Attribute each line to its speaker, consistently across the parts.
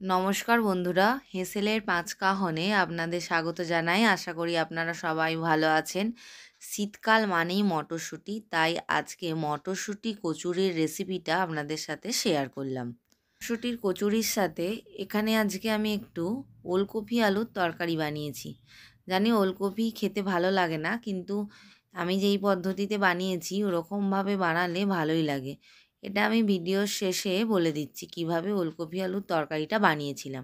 Speaker 1: নমস্কার বন্ধুরা, হেসেলের পাঁচ কাহনে আপনাদের স্বাগত জানাই। আশা করি আপনারা সবাই ভালো আছেন। শীতকাল মানেই মটরশুঁটি, তাই আজকে মটরশুঁটি কচুরির রেসিপিটা আপনাদের সাথে শেয়ার করলাম। মটরশুঁটির কচুরির সাথে এখানে আজকে আমি একটু ওলকপি আলুর তরকারি বানিয়েছি। জানি ওলকপি খেতে ভালো লাগে না, কিন্তু আমি যেই পদ্ধতিতে বানিয়েছি ওরকমভাবে বানালে ভালোই লাগে। এটা আমি ভিডিওর শেষে বলে দিচ্ছি কিভাবে ওলকপি আলুর তরকারিটা বানিয়েছিলাম।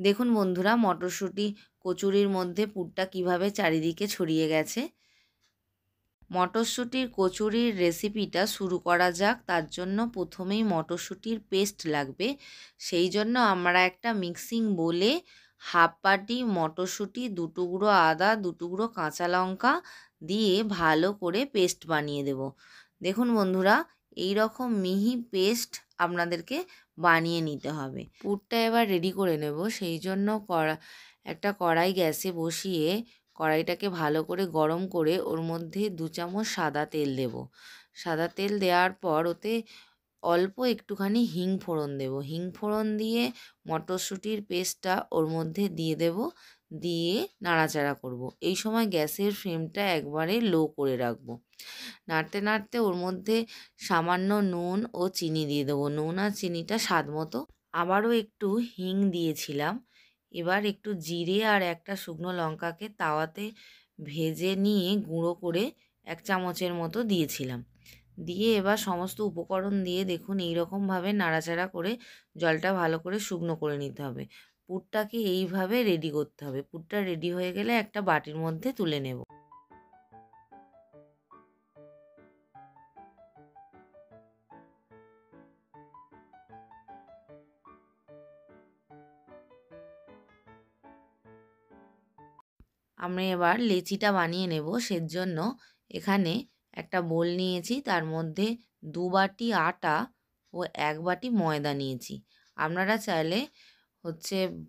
Speaker 1: দেখুন বন্ধুরা, মটরশুঁটি কচুরির মধ্যে পুরটা কিভাবে চারিদিকে ছড়িয়ে গেছে। মটরশুঁটির কচুরির রেসিপিটা শুরু করা যাক। তার জন্য প্রথমেই মটরশুঁটির পেস্ট লাগবে। সেই জন্য আমরা একটা মিক্সিং বোলে হাফ বাটি মটরশুঁটি, 2 টুকরো আদা, 2 টুকরো কাঁচা লঙ্কা দিয়ে ভালো করে পেস্ট বানিয়ে দেব। দেখুন বন্ধুরা, এই রকম মিহি পেস্ট আপনাদেরকে বানিয়ে নিতে হবে। পুরটা এবার রেডি করে নেব। সেই জন্য একটা কড়াই গ্যাসে বসিয়ে কড়াইটাকে ভালো করে গরম করে ওর মধ্যে 2 চামচ সাদা তেল দেব। সাদা তেল দেওয়ার পর ওতে অল্প একটুখানি হিং ফোড়ন দেব। হিং ফোড়ন দিয়ে মটরশুঁটির পেস্টটা ওর মধ্যে দিয়ে দেব, দিয়ে নাড়াচাড়া করব। এই সময় গ্যাসের ফ্লেমটা একবারে লো করে রাখবো। নাড়তে নাড়তে ওর মধ্যে সামান্য নুন ও চিনি দিয়ে দেবো। নুন আর চিনিটা স্বাদ মতো। আবারও একটু হিং দিয়েছিলাম। এবার একটু জিরে আর একটা শুকনো লঙ্কাকে তাওয়াতে ভেজে নিয়ে গুঁড়ো করে 1 চামচের মতো দিয়েছিলাম। দিয়ে এবার সমস্ত উপকরণ দিয়ে দেখুন এইরকমভাবে নাড়াচাড়া করে জলটা ভালো করে শুকনো করে নিতে হবে। পুরটাকে এইভাবে রেডি করতে হবে। পুরটা রেডি হয়ে গেলে একটা বাটির মধ্যে তুলে নেব। আমি এবার লেচিটা বানিয়ে নেব। সেজন্য এখানে একটা বোল নিয়েছি, তার মধ্যে 2 বাটি আটা ও 1 বাটি ময়দা নিয়েছি। আপনারা চাইলে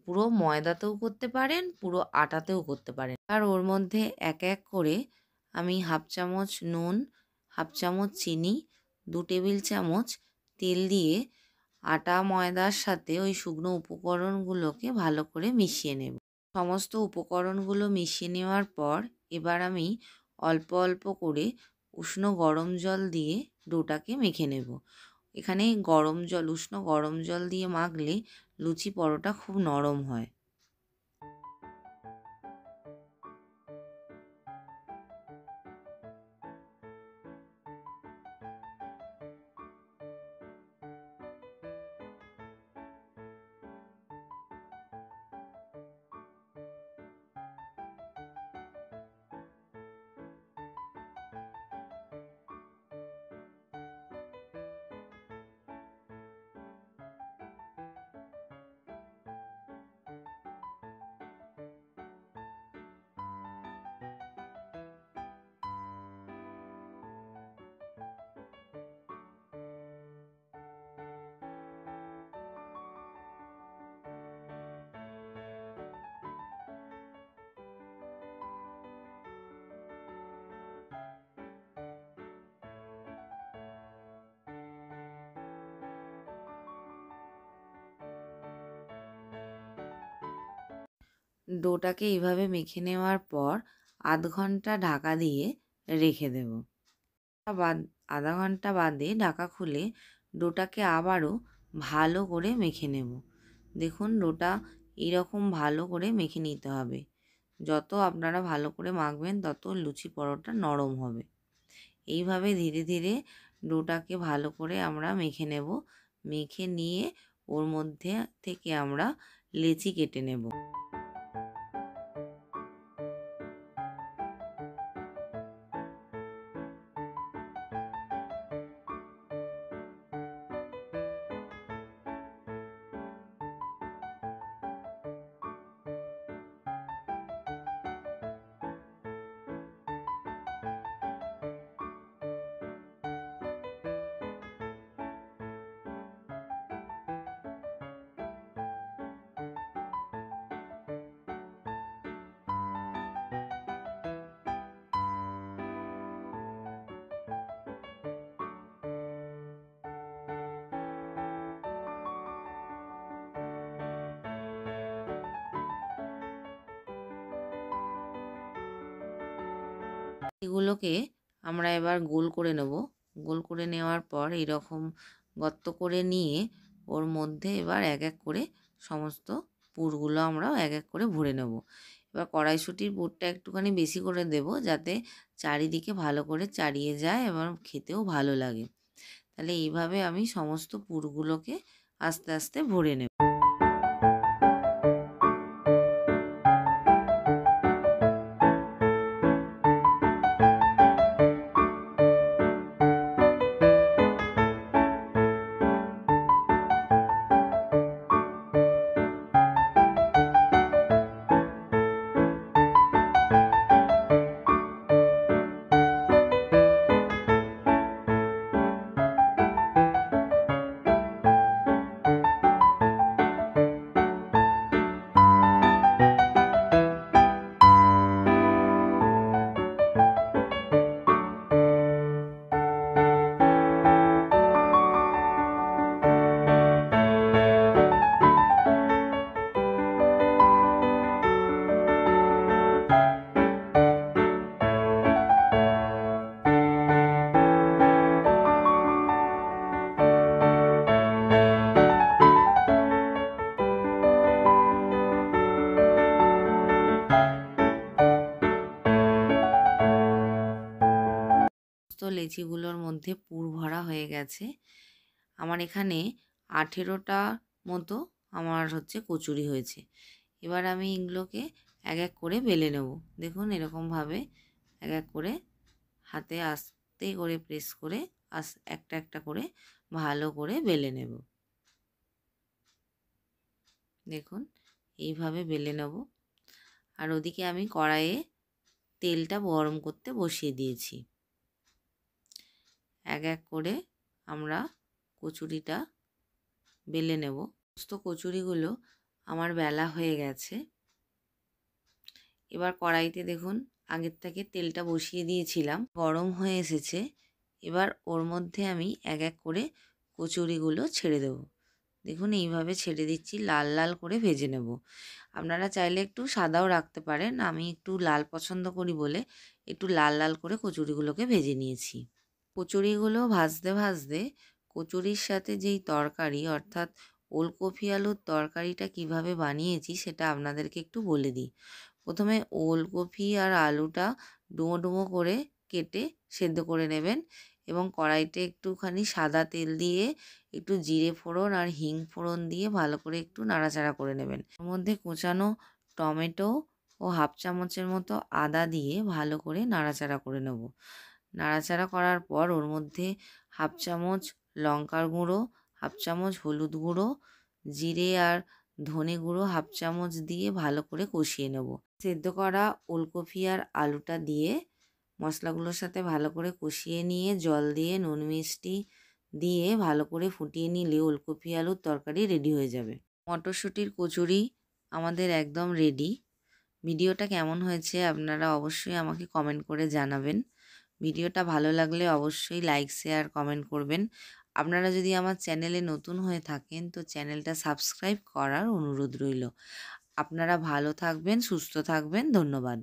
Speaker 1: পুরো ময়দাতেও করতে পারেন, পুরো আটাতেও করতে পারেন। আর ওর মধ্যে এক এক করে আমি হাফ চামচ নুন, হাফ চামচ চিনি, 2 টেবিল চামচ তেল দিয়ে আটা ময়দার সাথে ওই শুকনো উপকরণগুলোকে ভালো করে মিশিয়ে নেব। সমস্ত উপকরণগুলো মিশিয়ে নেওয়ার পর এবার আমি অল্প অল্প করে উষ্ণ গরম জল দিয়ে ডোটাকে মেখে নেব। এখানে উষ্ণ গরম জল দিয়ে মাখলে লুচি পরোটা খুব নরম হয়। ডোটাকে এইভাবে মেখে নেওয়ার পর আধ ঘন্টা ঢাকা দিয়ে রেখে দেব। আধা ঘন্টা বাদে ঢাকা খুলে ডোটাকে আবারও ভালো করে মেখে নেব। দেখুন ডোটা এইরকম ভালো করে মেখে নিতে হবে। যত আপনারা ভালো করে মাখবেন তত লুচি পরোটা নরম হবে। এইভাবে ধীরে ধীরে ডোটাকে ভালো করে আমরা মেখে নেব। মেখে নিয়ে ওর মধ্যে থেকে আমরা লেচি কেটে নেব। এগুলোকে আমরা এবার গোল করে নেব। গোল করে নেওয়ার পর এরকম গর্ত করে নিয়ে ওর মধ্যে এবার এক এক করে সমস্ত পুরগুলো আমরা এক এক করে ভরে নেব। এবার কড়াইশুঁটির পুরটা একটুখানি বেশি করে দেব, যাতে চারিদিকে ভালো করে চাড়িয়ে যায় এবং খেতেও ভালো লাগে। তাহলে এইভাবে আমি সমস্ত পুরগুলোকে আস্তে আস্তে ভরে নেব। লেচিগুলোর মধ্যে পুর ভরা হয়ে গেছে। আমার এখানে 18টা মতো আমার কচুরি হয়েছে। এবার আমি এগুলোকে এক এক করে বেলে নেব। দেখুন এরকমভাবে এক এক করে হাতে আস্তে করে প্রেস করে একটা একটা করে ভালো করে বেলে নেব। দেখুন এইভাবে বেলে নেব। আর ওদিকে আমি কড়াইয়ে তেলটা গরম করতে বসিয়ে দিয়েছি। এক এক করে আমরা কচুরিটা বেলে নেব। সমস্ত কচুরিগুলো আমার বেলা হয়ে গেছে। এবার কড়াইতে দেখুন আগের থেকে তেলটা বসিয়ে দিয়েছিলাম, গরম হয়ে এসেছে। এবার ওর মধ্যে আমি এক এক করে কচুরিগুলো ছেড়ে দেব। দেখুন এইভাবে ছেড়ে দিচ্ছি, লাল লাল করে ভেজে নেব। আপনারা চাইলে একটু সাদাও রাখতে পারেন, আমি একটু লাল পছন্দ করি বলে একটু লাল লাল করে কচুরিগুলোকে ভেজে নিয়েছি। কচুরিগুলো ভাজতে ভাজতে কচুরির সাথে যেই তরকারি অর্থাৎ ওলকপি আলুর তরকারিটা কিভাবে বানিয়েছি সেটা আপনাদেরকে একটু বলে দিই। প্রথমে ওলকপি আর আলুটা ডুমো ডুমো করে কেটে সেদ্ধ করে নেবেন এবং কড়াইতে একটুখানি সাদা তেল দিয়ে একটু জিরে ফোড়ন আর হিং ফোড়ন দিয়ে ভালো করে একটু নাড়াচাড়া করে নেবেন। ওর মধ্যে কোচানো টমেটো ও হাফ চামচের মতো আদা দিয়ে ভালো করে নাড়াচাড়া করে নেব। নাড়াচাড়া করার পর ওর মধ্যে হাফ চামচ লঙ্কার গুঁড়ো, হাফ চামচ হলুদ গুঁড়ো, জিরে আর ধনে গুঁড়ো হাফ চামচ দিয়ে ভালো করে কষিয়ে নেব। সেদ্ধ করা ওলকপি আর আলুটা দিয়ে মশলাগুলোর সাথে ভালো করে কষিয়ে নিয়ে জল দিয়ে নুন মিষ্টি দিয়ে ভালো করে ফুটিয়ে নিলে ওলকপি আলুর তরকারি রেডি হয়ে যাবে। মটরশুঁটির কচুরি আমাদের একদম রেডি। ভিডিওটা কেমন হয়েছে আপনারা অবশ্যই আমাকে কমেন্ট করে জানাবেন। ভিডিওটা ভালো লাগলে অবশ্যই লাইক শেয়ার কমেন্ট করবেন। আপনারা যদি আমার চ্যানেলে নতুন হয়ে থাকেন তো চ্যানেলটা সাবস্ক্রাইব করার অনুরোধ রইল। আপনারা ভালো থাকবেন, সুস্থ থাকবেন। ধন্যবাদ।